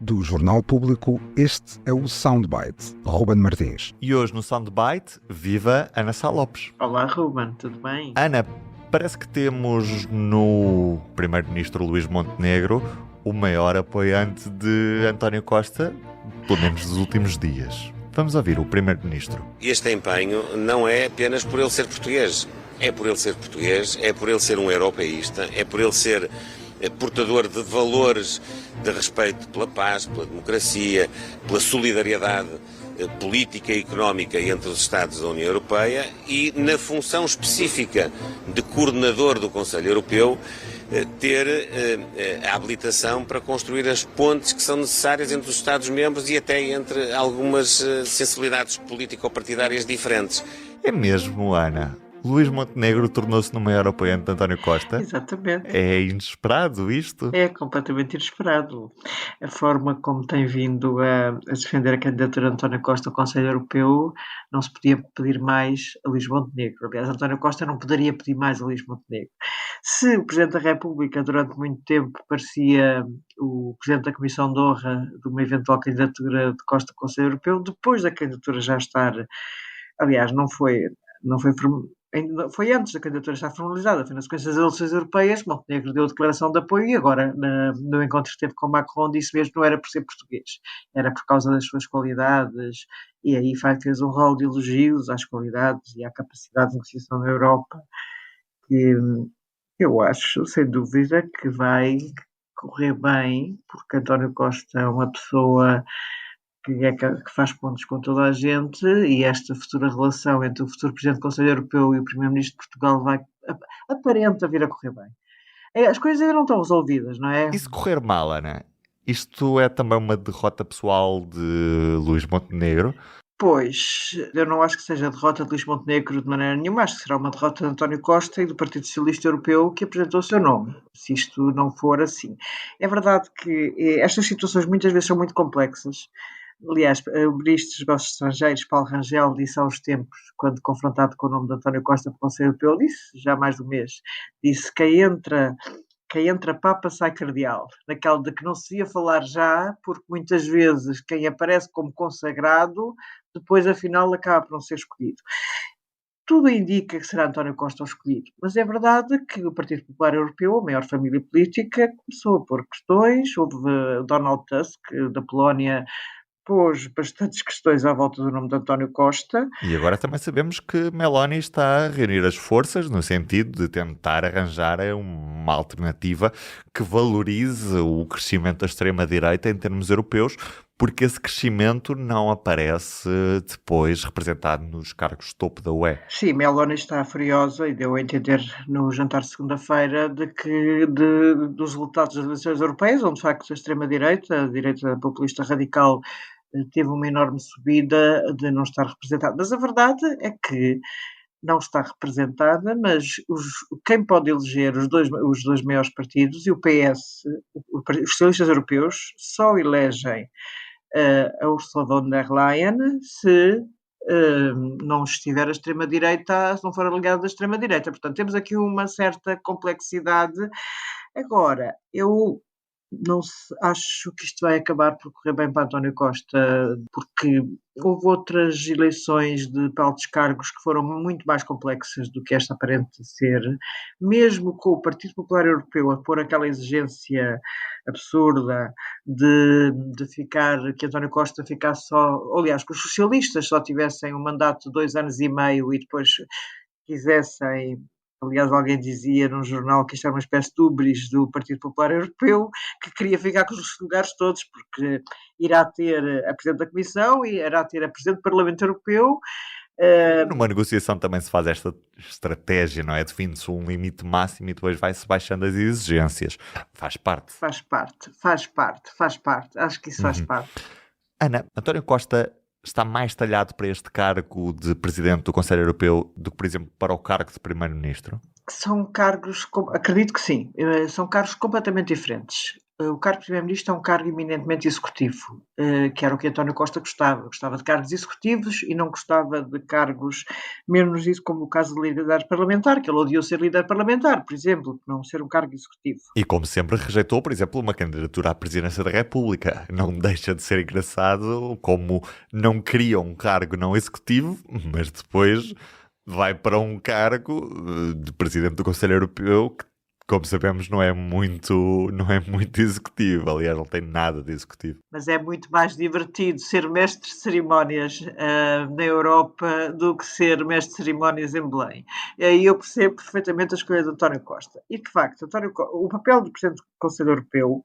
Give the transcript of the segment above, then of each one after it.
Do Jornal Público, este é o Soundbite, Ruben Martins. E hoje no Soundbite, viva Ana Sá Lopes. Olá, Ruben, tudo bem? Ana, parece que temos no Primeiro-Ministro Luís Montenegro o maior apoiante de António Costa, pelo menos dos últimos dias. Vamos ouvir o Primeiro-Ministro. Este empenho não é apenas por ele ser português. É por ele ser português, é por ele ser um europeísta, é por ele ser portador de valores de respeito pela paz, pela democracia, pela solidariedade política e económica entre os Estados da União Europeia e na função específica de coordenador do Conselho Europeu ter a habilitação para construir as pontes que são necessárias entre os Estados-membros e até entre algumas sensibilidades político-partidárias diferentes. É mesmo, Ana? Luís Montenegro tornou-se no maior apoiante de António Costa? Exatamente. É inesperado isto? É completamente inesperado. A forma como tem vindo a defender a candidatura de António Costa ao Conselho Europeu não se podia pedir mais a Luís Montenegro. Aliás, António Costa não poderia pedir mais a Luís Montenegro. Se o Presidente da República durante muito tempo parecia o Presidente da Comissão de Honra de uma eventual candidatura de Costa ao Conselho Europeu, depois da candidatura já estar... Aliás, foi antes da candidatura estar formalizada, foi na sequência das eleições europeias, Montenegro deu declaração de apoio e agora, no encontro que teve com Macron, disse mesmo que não era por ser português, era por causa das suas qualidades, e aí fez um rol de elogios às qualidades e à capacidade de negociação na Europa, que eu acho, sem dúvida, que vai correr bem, porque António Costa é uma pessoa que faz pontos com toda a gente e esta futura relação entre o futuro Presidente do Conselho Europeu e o Primeiro-Ministro de Portugal aparenta vir a correr bem. As coisas ainda não estão resolvidas, não é? E se correr mal, Ana? Isto é também uma derrota pessoal de Luís Montenegro? Pois, eu não acho que seja a derrota de Luís Montenegro de maneira nenhuma, acho que será uma derrota de António Costa e do Partido Socialista Europeu que apresentou o seu nome, se isto não for assim. É verdade que estas situações muitas vezes são muito complexas. Aliás, o Ministro dos Negócios Estrangeiros, Paulo Rangel, disse há uns tempos, quando confrontado com o nome de António Costa para o Conselho Europeu, disse, já há mais de um mês, disse que quem entra Papa sai cardeal, naquela de que não se ia falar já, porque muitas vezes quem aparece como consagrado, depois afinal acaba por não ser escolhido. Tudo indica que será António Costa o escolhido, mas é verdade que o Partido Popular Europeu, a maior família política, começou a pôr questões, houve Donald Tusk, da Polónia, pôs bastantes questões à volta do nome de António Costa. E agora também sabemos que Meloni está a reunir as forças no sentido de tentar arranjar uma alternativa que valorize o crescimento da extrema-direita em termos europeus, porque esse crescimento não aparece depois representado nos cargos de topo da UE. Sim, Meloni está furiosa e deu a entender no jantar de segunda-feira dos resultados das eleições europeias, onde de facto a extrema-direita, a direita populista radical, teve uma enorme subida de não estar representada. Mas a verdade é que não está representada, mas quem pode eleger os dois maiores partidos e o PS, os socialistas europeus, só elegem a Ursula von der Leyen se não estiver a extrema-direita, se não for aliado da extrema-direita. Portanto, temos aqui uma certa complexidade. Agora, eu não acho que isto vai acabar por correr bem para António Costa, porque houve outras eleições para altos cargos que foram muito mais complexas do que esta aparente ser, mesmo com o Partido Popular Europeu a pôr aquela exigência absurda de que António Costa ficasse só, aliás, que os socialistas só tivessem um mandato de 2 anos e meio e depois quisessem. Aliás, alguém dizia num jornal que isto era uma espécie de ubris do Partido Popular Europeu, que queria ficar com os lugares todos, porque irá ter a Presidente da Comissão e irá ter a Presidente do Parlamento Europeu. Numa negociação também se faz esta estratégia, não é? Define-se um limite máximo e depois vai-se baixando as exigências. Faz parte. Faz parte. Acho que isso faz parte. Ana, António Costa está mais talhado para este cargo de Presidente do Conselho Europeu do que, por exemplo, para o cargo de Primeiro-Ministro? São cargos, acredito que sim, são cargos completamente diferentes. o cargo de Primeiro-Ministro é um cargo eminentemente executivo, que era o que António Costa gostava. Gostava de cargos executivos e não gostava de cargos, menos isso como o caso de líder parlamentar, que ele odiou ser líder parlamentar, por exemplo, não ser um cargo executivo. E como sempre rejeitou, por exemplo, uma candidatura à presidência da República. Não deixa de ser engraçado como não queria um cargo não executivo, mas depois vai para um cargo de Presidente do Conselho Europeu que, como sabemos, não é muito executivo. Aliás, não tem nada de executivo. Mas é muito mais divertido ser mestre de cerimónias na Europa do que ser mestre de cerimónias em Belém. E aí eu percebo perfeitamente a escolha de António Costa. E, de facto, o papel do Presidente do Conselho Europeu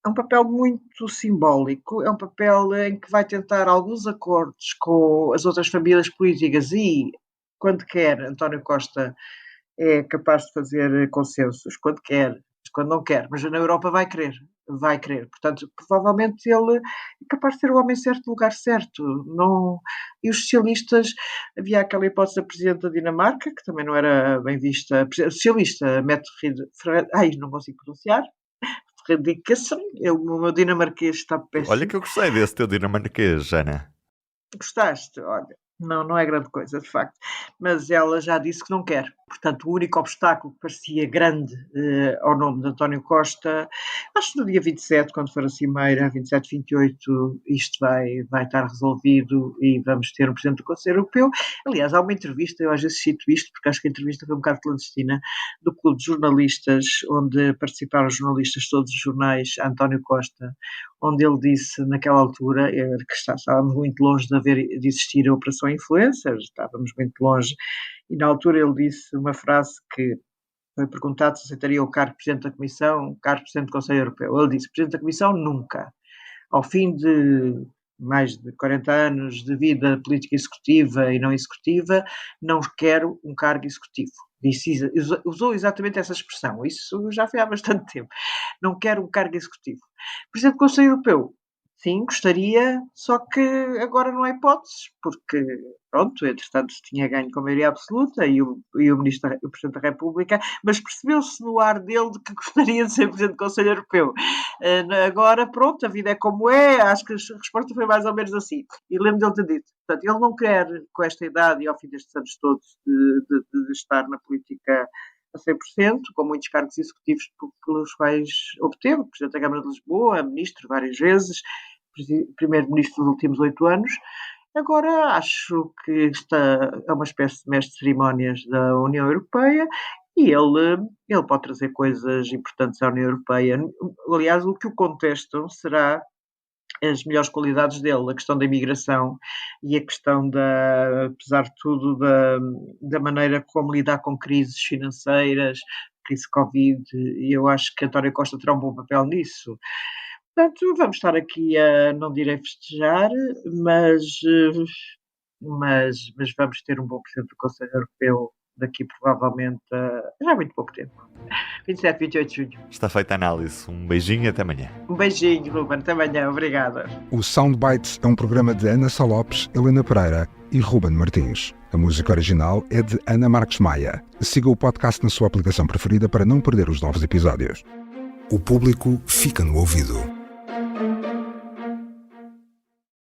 é um papel muito simbólico, é um papel em que vai tentar alguns acordos com as outras famílias políticas e, quando quer, António Costa é capaz de fazer consensos, quando quer, quando não quer, mas na Europa vai querer. Portanto, provavelmente ele é capaz de ser o homem certo no lugar certo. Não... E os socialistas, havia aquela hipótese da Presidente da Dinamarca, que também não era bem vista, socialista, não consigo pronunciar, o meu dinamarquês está péssimo. Olha que eu gostei desse teu dinamarquês, Ana. Gostaste? Olha, não é grande coisa, de facto. Mas ela já disse que não quer. Portanto, o único obstáculo que parecia grande ao nome de António Costa, acho que no dia 27, quando for a Cimeira, 27, 28, isto vai estar resolvido e vamos ter um Presidente do Conselho Europeu. Aliás, há uma entrevista, eu às vezes cito isto, porque acho que a entrevista foi um bocado clandestina, do Clube de Jornalistas, onde participaram os jornalistas todos os jornais, António Costa, onde ele disse, naquela altura, que estávamos muito longe de existir a Operação Influencer, estávamos muito longe, e na altura ele disse uma frase que foi perguntado se aceitaria o cargo de Presidente da Comissão, o cargo de Presidente do Conselho Europeu. Ele disse, Presidente da Comissão, nunca. Ao fim de mais de 40 anos de vida política executiva e não executiva, não quero um cargo executivo. Usou exatamente essa expressão, isso já foi há bastante tempo. Não quero um cargo executivo. Presidente do Conselho Europeu, sim, gostaria, só que agora não há hipóteses, porque, pronto, entretanto tinha ganho com a maioria absoluta e o Presidente da República, mas percebeu-se no ar dele de que gostaria de ser Presidente do Conselho Europeu. Agora, pronto, a vida é como é, acho que a resposta foi mais ou menos assim. E lembro dele ter dito, portanto, ele não quer, com esta idade e ao fim destes anos todos, de estar na política a 100%, com muitos cargos executivos pelos quais obteve, Presidente da Câmara de Lisboa, Ministro várias vezes, Primeiro-Ministro dos últimos 8 anos. Agora acho que esta é uma espécie de mestre de cerimónias da União Europeia e ele pode trazer coisas importantes à União Europeia. Aliás, o que o contestam será as melhores qualidades dele, a questão da imigração e a questão apesar de tudo, da maneira como lidar com crises financeiras, crise Covid, e eu acho que António Costa terá um bom papel nisso. Portanto, vamos estar aqui não direi festejar, mas vamos ter um bom Presidente do Conselho Europeu daqui provavelmente já há muito pouco tempo. 27, 28 de junho. Está feita a análise. Um beijinho e até amanhã. Um beijinho, Ruben. Até amanhã. Obrigada. O Soundbites é um programa de Ana Sá Lopes, Helena Pereira e Ruben Martins. A música original é de Ana Marques Maia. Siga o podcast na sua aplicação preferida para não perder os novos episódios. O público fica no ouvido.